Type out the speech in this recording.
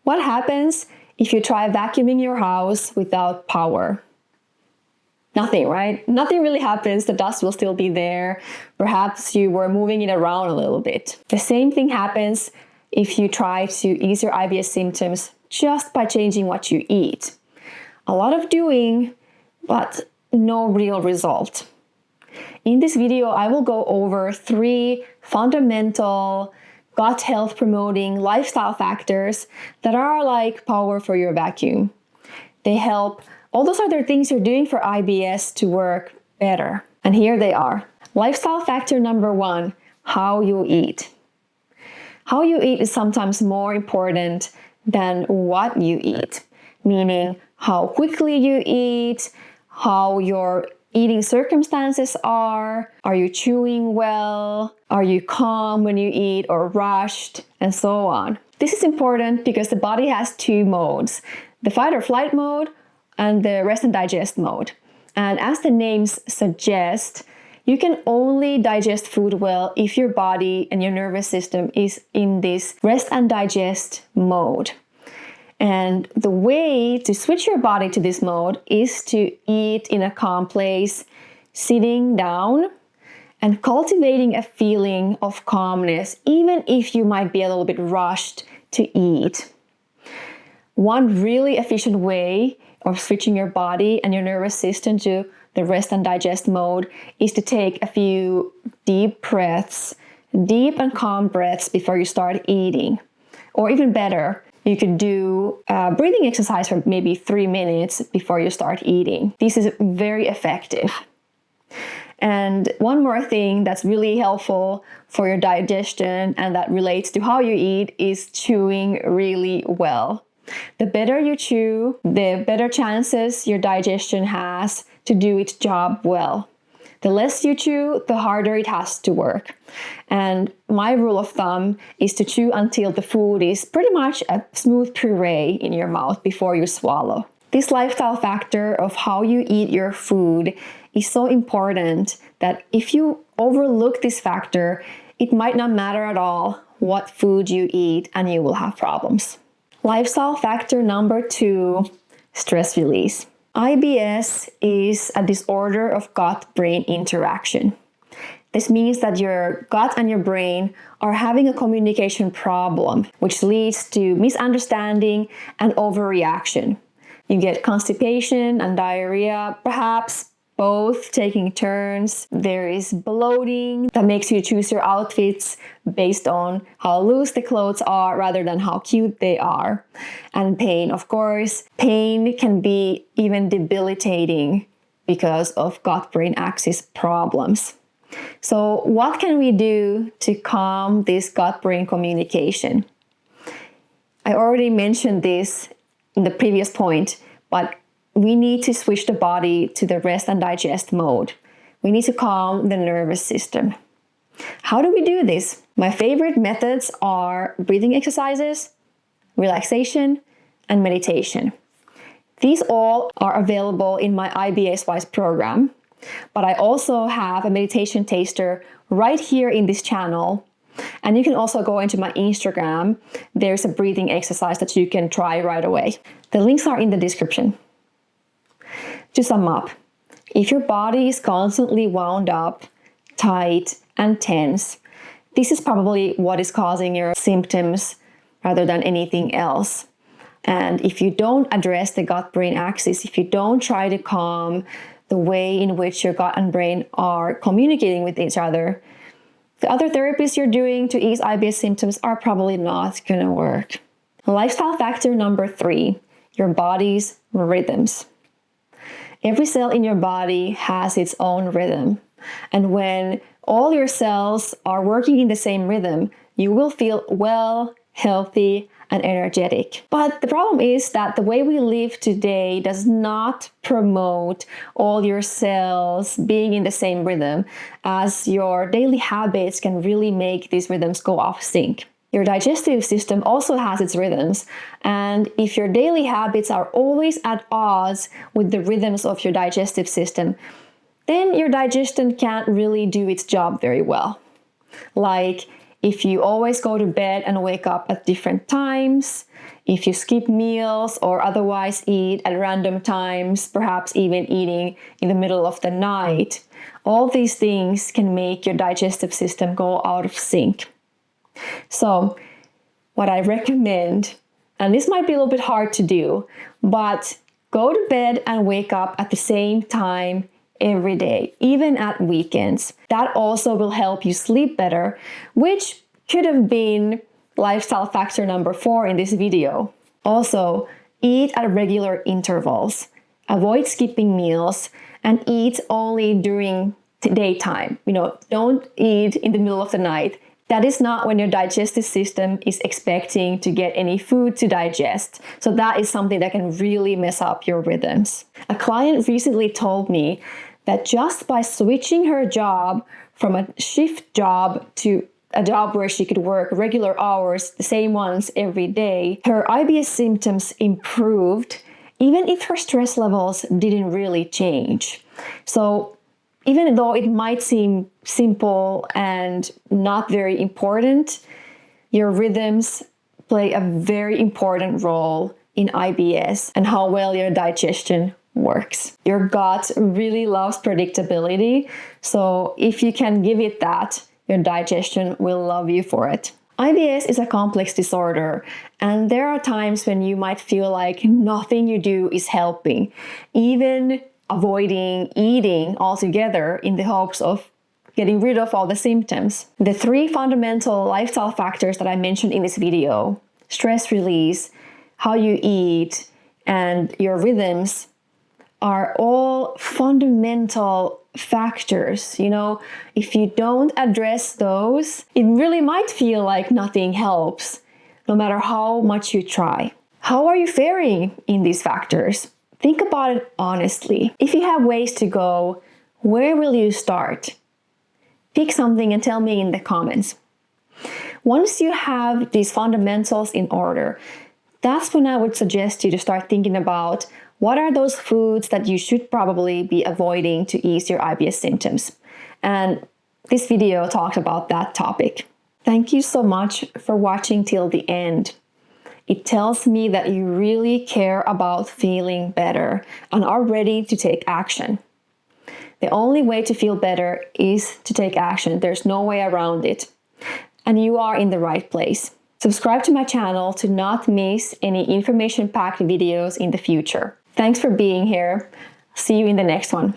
What happens if you try vacuuming your house without power? Nothing, right? Nothing really happens. The dust will still be there. Perhaps you were moving it around a little bit. The same thing happens if you try to ease your IBS symptoms just by changing what you eat. A lot of doing, but no real result. In this video, I will go over 3 fundamental gut health promoting lifestyle factors that are like power for your vacuum. They help all those other things you're doing for IBS to work better. And here they are. Lifestyle factor number 1, how you eat. How you eat is sometimes more important than what you eat, meaning how quickly you eat, how your eating circumstances are you chewing well, are you calm when you eat or rushed, and so on. This is important because the body has 2 modes, the fight or flight mode and the rest and digest mode. And as the names suggest, you can only digest food well if your body and your nervous system is in this rest and digest mode. And the way to switch your body to this mode is to eat in a calm place, sitting down, and cultivating a feeling of calmness, even if you might be a little bit rushed to eat. One really efficient way of switching your body and your nervous system to the rest and digest mode is to take a few deep breaths, deep and calm breaths before you start eating. Or even better, you could do a breathing exercise for maybe 3 minutes before you start eating. This is very effective. And one more thing that's really helpful for your digestion and that relates to how you eat is chewing really well. The better you chew, the better chances your digestion has to do its job well. The less you chew, the harder it has to work. And my rule of thumb is to chew until the food is pretty much a smooth puree in your mouth before you swallow. This lifestyle factor of how you eat your food is so important that if you overlook this factor, it might not matter at all what food you eat and you will have problems. Lifestyle factor number 2, stress release. IBS is a disorder of gut-brain interaction. This means that your gut and your brain are having a communication problem, which leads to misunderstanding and overreaction. You get constipation and diarrhea, perhaps both taking turns. There is bloating that makes you choose your outfits based on how loose the clothes are rather than how cute they are. And pain, of course. Pain can be even debilitating because of gut-brain axis problems. So what can we do to calm this gut-brain communication? I already mentioned this in the previous point, but we need to switch the body to the rest and digest mode. We need to calm the nervous system. How do we do this? My favorite methods are breathing exercises, relaxation, and meditation. These all are available in my IBS Wise program, but I also have a meditation taster right here in this channel. And you can also go into my Instagram. There's a breathing exercise that you can try right away. The links are in the description. To sum up, if your body is constantly wound up, tight, and tense, this is probably what is causing your symptoms rather than anything else. And if you don't address the gut-brain axis, if you don't try to calm the way in which your gut and brain are communicating with each other, the other therapies you're doing to ease IBS symptoms are probably not going to work. Lifestyle factor number 3, your body's rhythms. Every cell in your body has its own rhythm. And when all your cells are working in the same rhythm, you will feel well, healthy, and energetic. But the problem is that the way we live today does not promote all your cells being in the same rhythm, as your daily habits can really make these rhythms go off sync. Your digestive system also has its rhythms, and if your daily habits are always at odds with the rhythms of your digestive system, then your digestion can't really do its job very well. Like, if you always go to bed and wake up at different times, if you skip meals or otherwise eat at random times, perhaps even eating in the middle of the night, all these things can make your digestive system go out of sync. So what I recommend, and this might be a little bit hard to do, but go to bed and wake up at the same time every day, even at weekends. That also will help you sleep better, which could have been lifestyle factor number 4 in this video. Also, eat at regular intervals. Avoid skipping meals and eat only during daytime. Don't eat in the middle of the night. That is not when your digestive system is expecting to get any food to digest. So that is something that can really mess up your rhythms. A client recently told me that just by switching her job from a shift job to a job where she could work regular hours, the same ones every day, her IBS symptoms improved, even if her stress levels didn't really change. So even though it might seem simple and not very important, your rhythms play a very important role in IBS and how well your digestion works. Your gut really loves predictability, so if you can give it that, your digestion will love you for it. IBS is a complex disorder, and there are times when you might feel like nothing you do is helping, even avoiding eating altogether in the hopes of getting rid of all the symptoms. The 3 fundamental lifestyle factors that I mentioned in this video, stress release, how you eat, and your rhythms, are all fundamental factors. If you don't address those, it really might feel like nothing helps, no matter how much you try. How are you faring in these factors? Think about it honestly. If you have ways to go, where will you start? Pick something and tell me in the comments. Once you have these fundamentals in order, that's when I would suggest you to start thinking about what are those foods that you should probably be avoiding to ease your IBS symptoms. And this video talked about that topic. Thank you so much for watching till the end. It tells me that you really care about feeling better and are ready to take action. The only way to feel better is to take action. There's no way around it. And you are in the right place. Subscribe to my channel to not miss any information-packed videos in the future. Thanks for being here. See you in the next one.